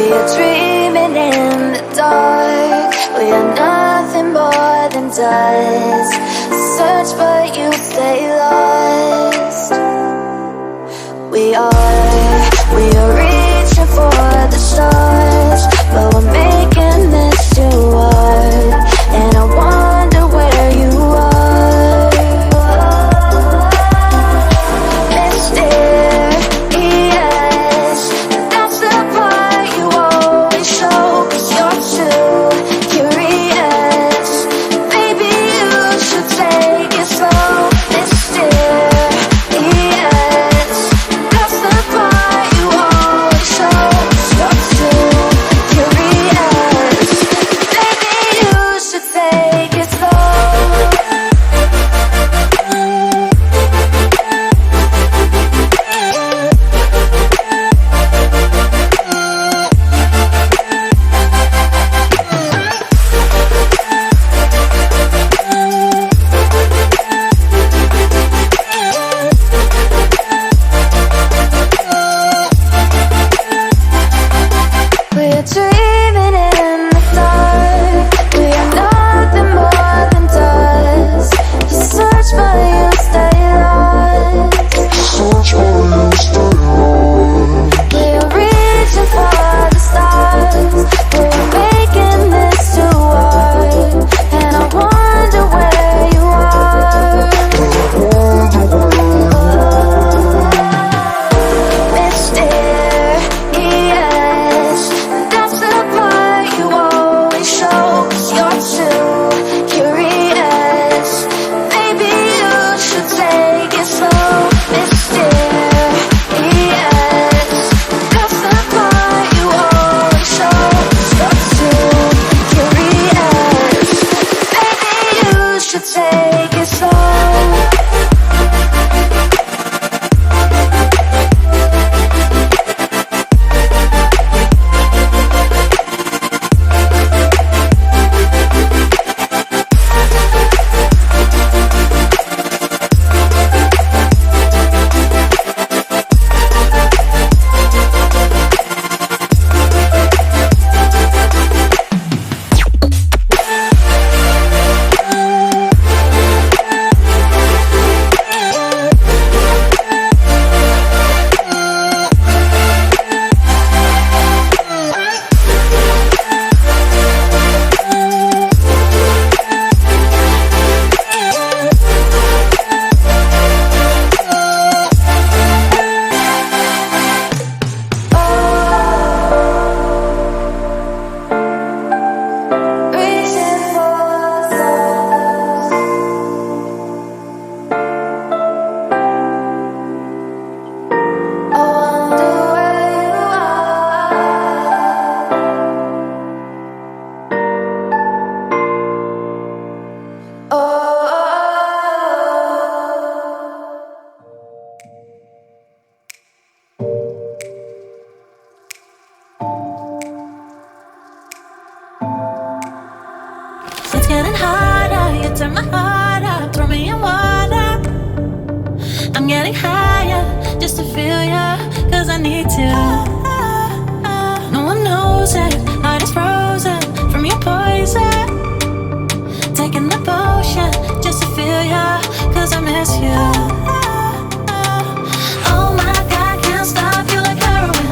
We are dreaming in the dark. We are nothing more than dust. Search but you stay lost. We are reaching for the stars, but we're making this too hard. And I wonder where you are. Mysterious, that's the part you always show. 'Cause you're too curious. Maybe you should take it slow. Mysterious, that's the part you always show. 'Cause you're too curious. Maybe you should take it slow. We're dreaming in the dark. We are nothing more than dust. You search but you stay lost. We are reaching for the stars, but we're making this too hard. And I wonder where you are. Mysterious, that's the part you always show. 'Cause you're too curious. Maybe you should take it slow. Mysterious, that's the part you always show. 'Cause you're too curious. Maybe you should take it slow. Reaching for the stars. I wonder where you are. Oh. It's getting harder, you turn my heart up, throw me in water. I'm getting higher, just to feel ya, 'cause I need to. No one knows it, heart is frozen from your poison. Taking the potion, just to feel ya, 'cause I miss you. Oh my God, can't stop you like heroin.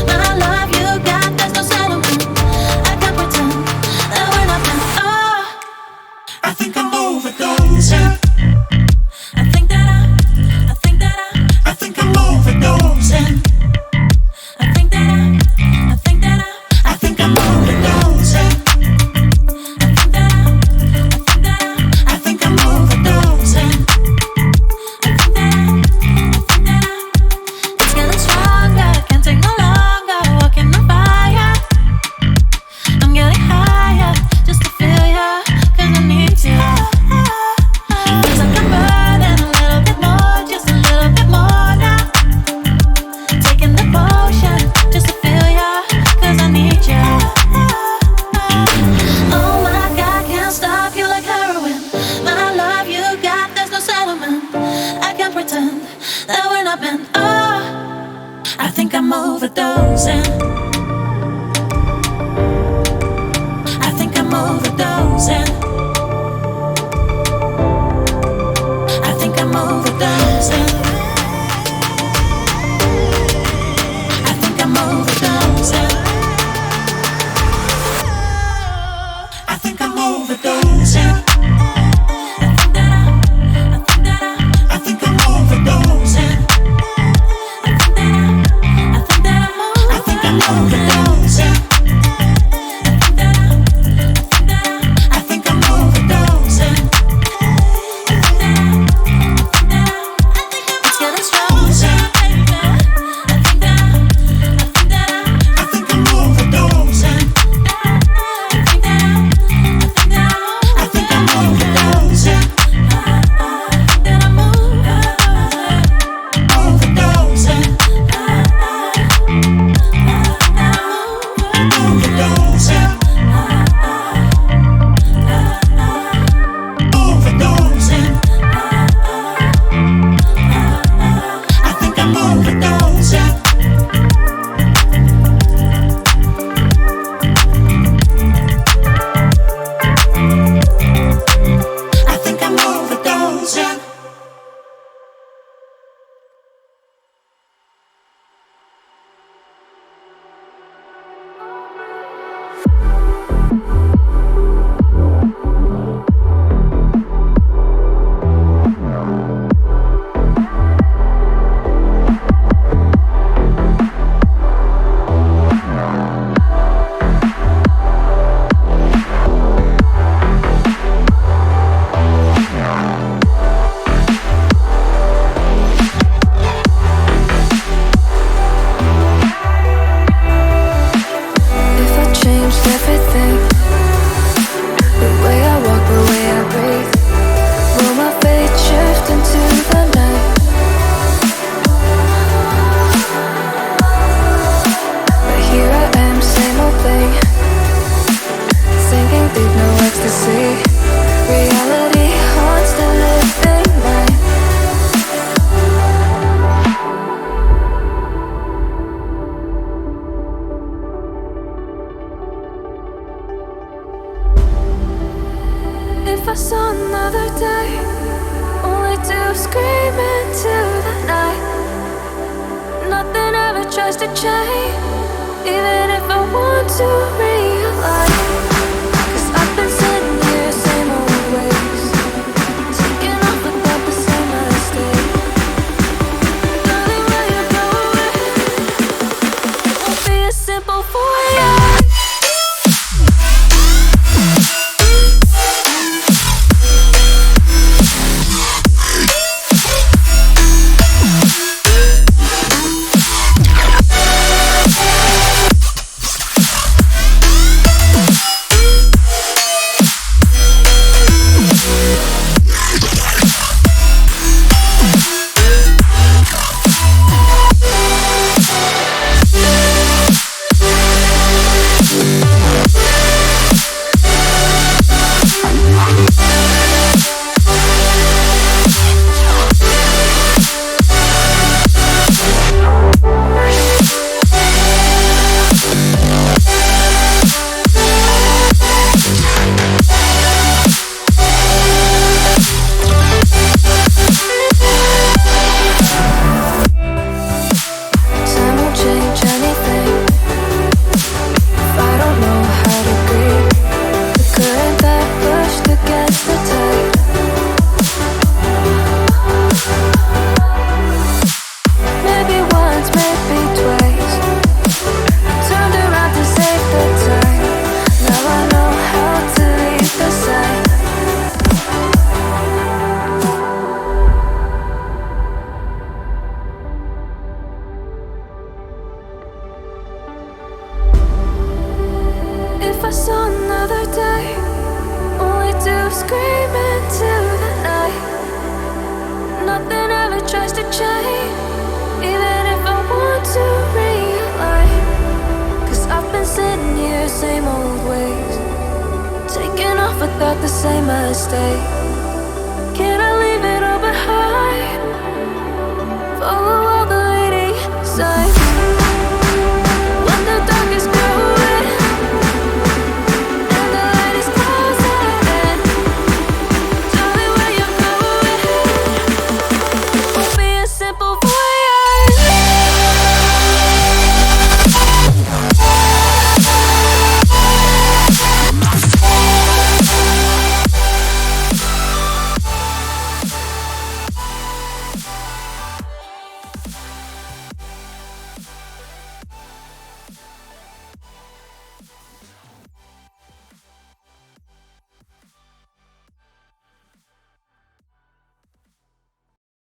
My love you got, there's no settlement. I can't pretend that we're nothing. Oh, I think I'm overdosing. I think that I'm Overdosing. I think that I'm I think I'm overdosing. I think I'm overdosing. It's getting stronger, can't take no longer, walking on fire. I'm getting higher, just to feel ya, 'cause I need to. Feels like I'm burning a little bit more, just a little bit more now. Taking the potion, just to feel ya, 'cause I need ya. Oh my God, can't stop you like heroin. My love you got, there's no settlement. I can't pretend that we're not meant. Oh, I think I'm overdosing. overdosing. I think I'm overdosing. I think I'm overdosing. I think I'm overdosing. I think I'm overdosing. I think I'm overdosing. I think I'm overdosing. It's getting stronger, baby. I think I'm overdosing. I think I'm overdosing. Overdosing. Overdosing. Overdosing. I think I'm overdosing. I think I'm overdosing. If I changed everything, the way I walk, the way I breathe, will my fate shift into the night? But here I am, same old thing, sinking deep, no ecstasy. Reality haunts the living mind. If I saw another day, only to scream into the night. Nothing ever tries to change, even if I want to realize. 'Cause I've been sitting here, same old ways, taking off without the same mistake. Darling, will you go away? It won't be as simple for you. Time won't change anything if I don't know how to breathe. The current that pushed against the tide. Maybe once, maybe twice, turned around to save the time. Now I know how to leave the side. If I saw another day, only to scream into the night. Nothing ever tries to change, even if I want to realize. 'Cause I've been sitting here, same old ways, taking off without the same mistake.